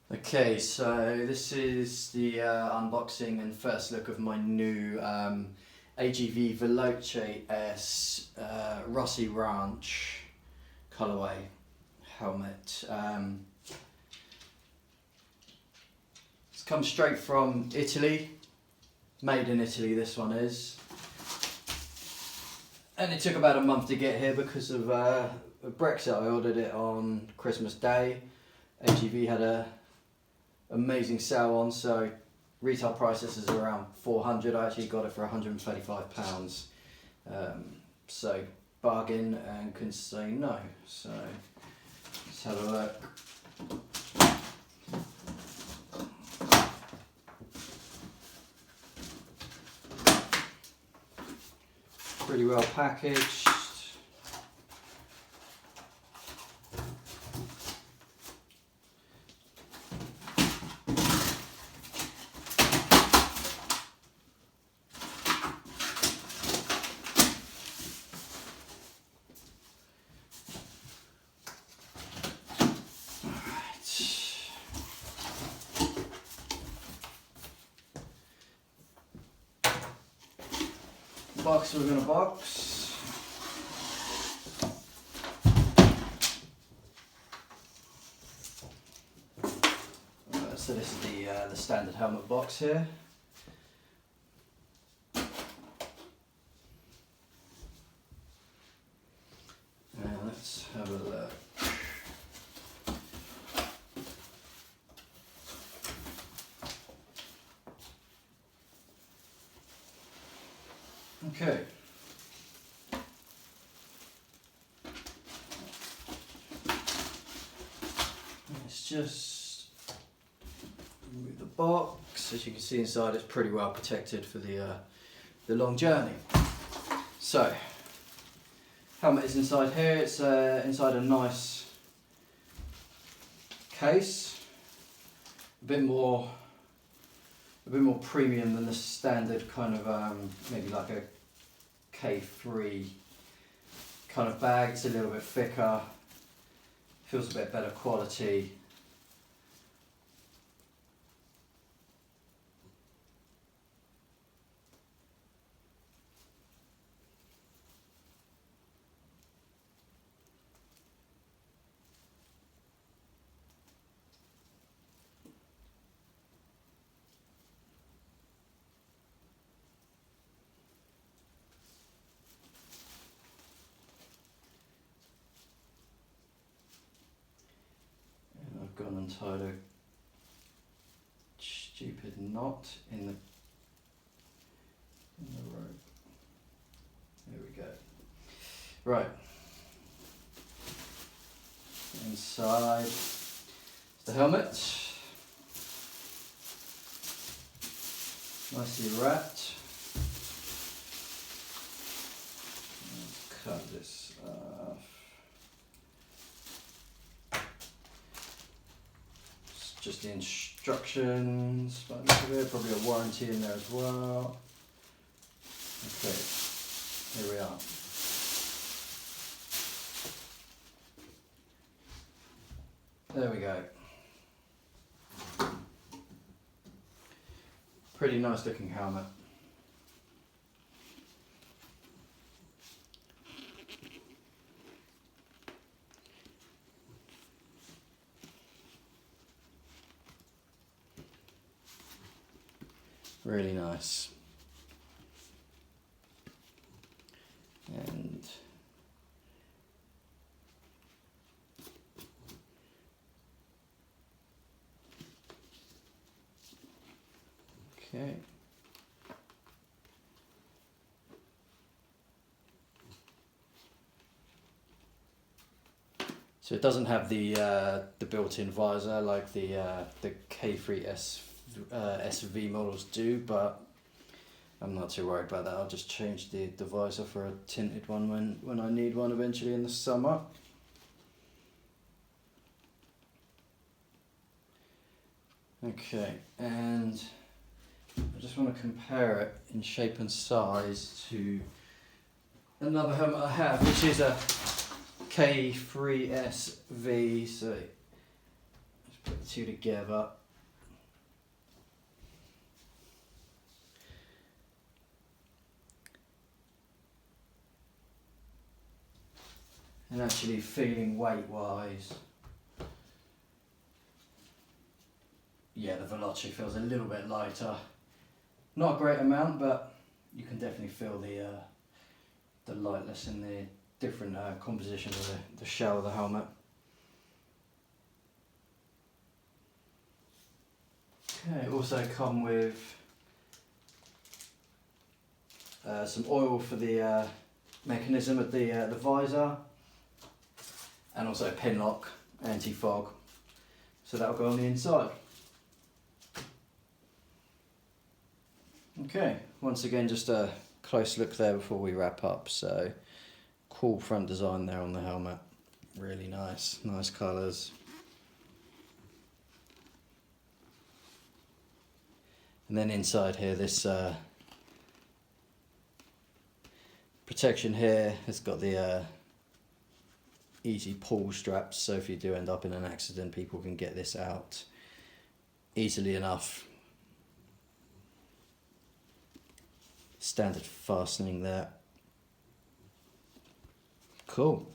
Okay, so this is the unboxing and first look of my new AGV Veloce S Rossi Ranch colorway helmet. It's come straight from Italy, made in Italy this one is. And it took about a month to get here because of Brexit. I ordered it on Christmas Day. AGV had a amazing sale on, so retail price this is around 400. I actually got it for £135. So bargain and couldn't say no. So let's have a look. Pretty well packaged. Box within a box. So this is the standard helmet box here. And let's have a look. Okay. Let's just remove the box. As you can see inside, it's pretty well protected for the long journey. So, helmet is inside here. It's inside a nice case. A bit more premium than the standard kind of maybe like a K3 kind of bag. It's a little bit thicker, feels a bit better quality. Gone and tied a stupid knot in the rope. There we go. Right. Inside the helmet. Nicely wrapped. Let's cut this off. Just the instructions, by the look of it, probably a warranty in there as well. Okay, here we are. There we go. Pretty nice looking helmet. Really nice. And okay. So it doesn't have the built-in visor like the K3 SV models do, but I'm not too worried about that. I'll just change the visor for a tinted one when I need one eventually in the summer. Okay, and I just want to compare it in shape and size to another helmet I have, which is a K3SV. So let's put the two together. And actually feeling weight wise, yeah, the Veloce feels a little bit lighter. Not a great amount, but you can definitely feel the lightness in the different composition of the shell of the helmet. Okay, also come with some oil for the mechanism of the visor, and also a pin lock, anti-fog, so that'll go on the inside. Okay, once again just a close look there before we wrap up. So cool front design there on the helmet, really nice colours. And then inside here, this protection here has got the easy pull straps, so if you do end up in an accident, people can get this out easily enough. Standard fastening there. Cool.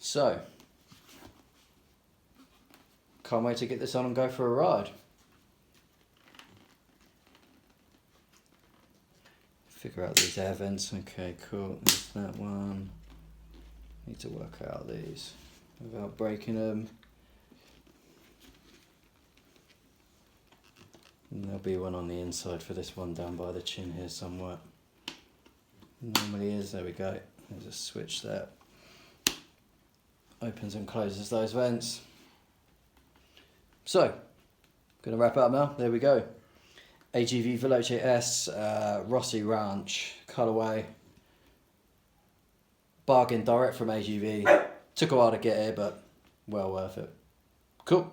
So, can't wait to get this on and go for a ride. Figure out these air vents. Okay, cool. There's that one. Need to work out these without breaking them. And there'll be one on the inside for this one down by the chin here somewhere. Normally is. There we go. There's a switch there. Opens and closes those vents. So, gonna wrap up now. There we go. AGV Veloce S, Rossi Ranch colorway. Bargain direct from AGV. Took a while to get here, but well worth it. Cool.